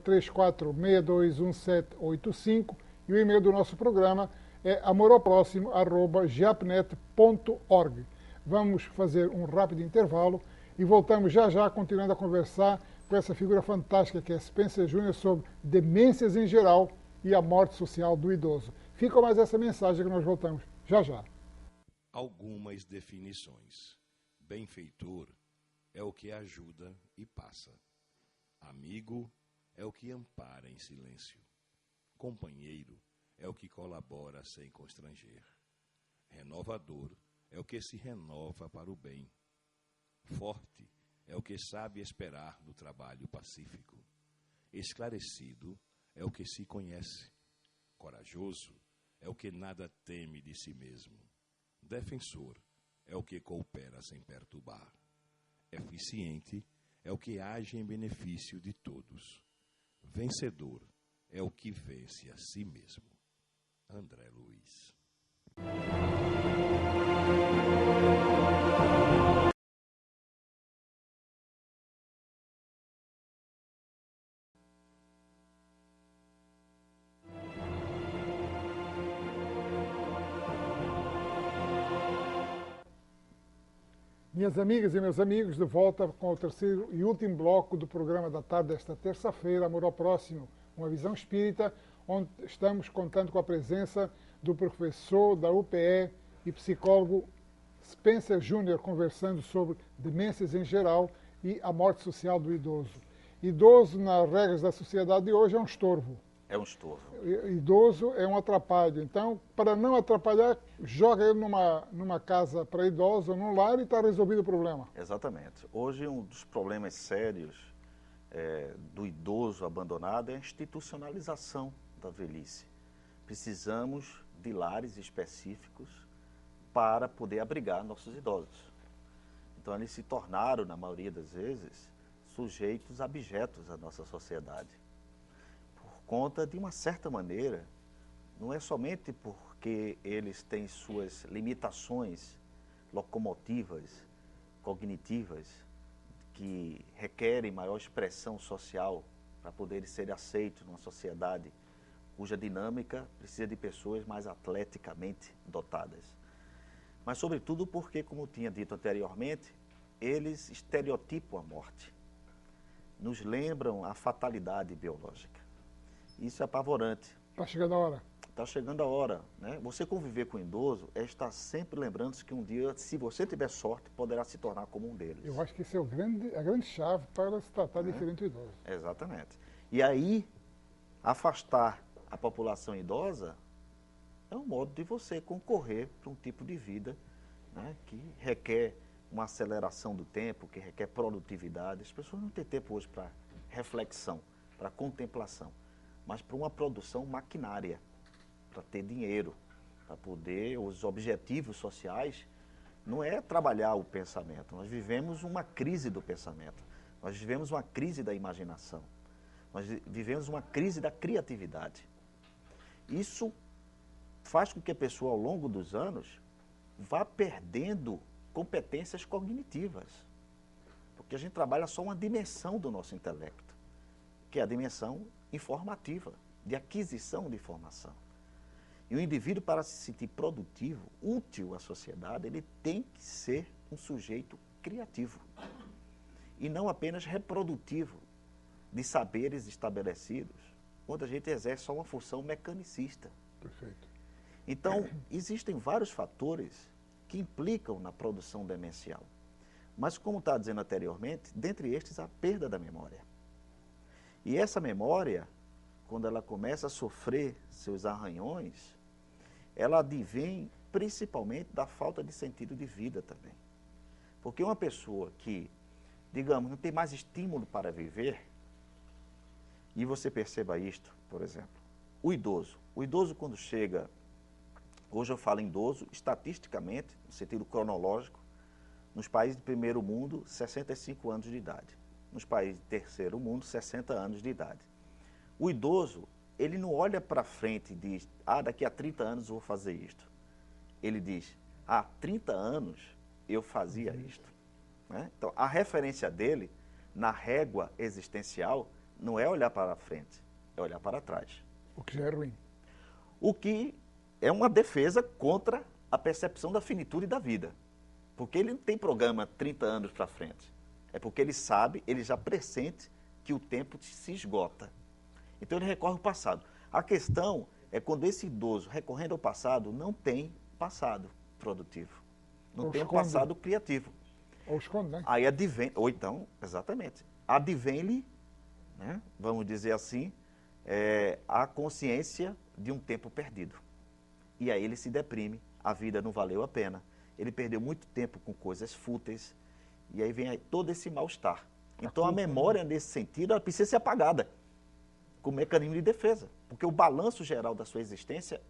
34621785 e o e-mail do nosso programa é amoroproximo@japnet.org. Vamos fazer um rápido intervalo e voltamos já já, continuando a conversar com essa figura fantástica que é Spencer Júnior sobre demências em geral e a morte social do idoso. Fica mais essa mensagem que nós voltamos já já. Algumas definições. Benfeitor é o que ajuda e passa. Amigo é o que ampara em silêncio. Companheiro é o que colabora sem constranger. Renovador é o que se renova para o bem. Forte é o que sabe esperar no trabalho pacífico. Esclarecido é o que se conhece. Corajoso é o que nada teme de si mesmo. Defensor é o que coopera sem perturbar. Eficiente é o que age em benefício de todos. Vencedor é o que vence a si mesmo. André Luiz. Minhas amigas e meus amigos, de volta com o terceiro e último bloco do programa da tarde desta terça-feira, Amor ao Próximo, uma visão espírita, onde estamos contando com a presença do professor da UPE e psicólogo Spencer Júnior, conversando sobre demências em geral e a morte social do idoso. Idoso, nas regras da sociedade de hoje, é um estorvo. É um estorvo. Idoso é um atrapalho. Então, para não atrapalhar, joga ele numa casa para idosos, num lar e está resolvido o problema. Exatamente. Hoje, um dos problemas sérios do idoso abandonado é a institucionalização da velhice. Precisamos de lares específicos para poder abrigar nossos idosos. Então, eles se tornaram, na maioria das vezes, sujeitos abjetos à nossa sociedade. Conta de uma certa maneira, não é somente porque eles têm suas limitações locomotivas, cognitivas, que requerem maior expressão social para poderem ser aceitos numa sociedade cuja dinâmica precisa de pessoas mais atleticamente dotadas. Mas, sobretudo, porque, como eu tinha dito anteriormente, eles estereotipam a morte, nos lembram a fatalidade biológica. Isso é apavorante. Está chegando a hora. Está chegando a hora, né? Você conviver com um idoso é estar sempre lembrando-se que um dia, se você tiver sorte, poderá se tornar como um deles. Eu acho que isso é a grande chave para se tratar diferente do idoso. Exatamente. E aí, afastar a população idosa é um modo de você concorrer para um tipo de vida, né, que requer uma aceleração do tempo, que requer produtividade. As pessoas não têm tempo hoje para reflexão, para contemplação, mas para uma produção maquinária, para ter dinheiro, para poder, os objetivos sociais, não é trabalhar o pensamento. Nós vivemos uma crise do pensamento, nós vivemos uma crise da imaginação, nós vivemos uma crise da criatividade. Isso faz com que a pessoa, ao longo dos anos, vá perdendo competências cognitivas, porque a gente trabalha só uma dimensão do nosso intelecto, que é a dimensão informativa, de aquisição de informação. E o indivíduo, para se sentir produtivo, útil à sociedade, ele tem que ser um sujeito criativo e não apenas reprodutivo de saberes estabelecidos, onde a gente exerce só uma função mecanicista. Perfeito. Então, existem vários fatores que implicam na produção demencial. Mas, como está dizendo anteriormente, dentre estes, a perda da memória. E essa memória, quando ela começa a sofrer seus arranhões, ela advém principalmente da falta de sentido de vida também. Porque uma pessoa que, digamos, não tem mais estímulo para viver, e você perceba isto, por exemplo, o idoso quando chega, hoje eu falo em idoso, estatisticamente, no sentido cronológico, nos países de primeiro mundo, 65 anos de idade. Nos países de terceiro mundo, 60 anos de idade. O idoso, ele não olha para frente e diz, daqui a 30 anos eu vou fazer isto. Ele diz, há 30 anos eu fazia isto. Né? Então, a referência dele, na régua existencial, não é olhar para frente, é olhar para trás. O que já é ruim. O que é uma defesa contra a percepção da finitude da vida. Porque ele não tem programa 30 anos para frente. É porque ele sabe, ele já pressente que o tempo se esgota. Então ele recorre ao passado. A questão é quando esse idoso, recorrendo ao passado, não tem passado produtivo. Não tem um passado criativo. Ou esconde, né? Aí advém, ou então, exatamente, advém-lhe, né, vamos dizer assim, a consciência de um tempo perdido. E aí ele se deprime, a vida não valeu a pena, ele perdeu muito tempo com coisas fúteis, e aí vem todo esse mal-estar. Então a memória, nesse sentido, ela precisa ser apagada, com mecanismo de defesa, porque o balanço geral da sua existência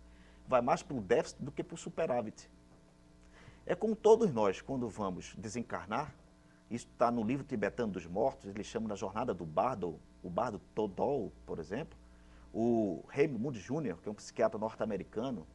vai mais para o déficit do que para o superávit. É como todos nós, quando vamos desencarnar, isso está no livro tibetano dos mortos, eles chamam da jornada do bardo, o bardo Todol, por exemplo, o Raymond Moody Jr., que é um psiquiatra norte-americano,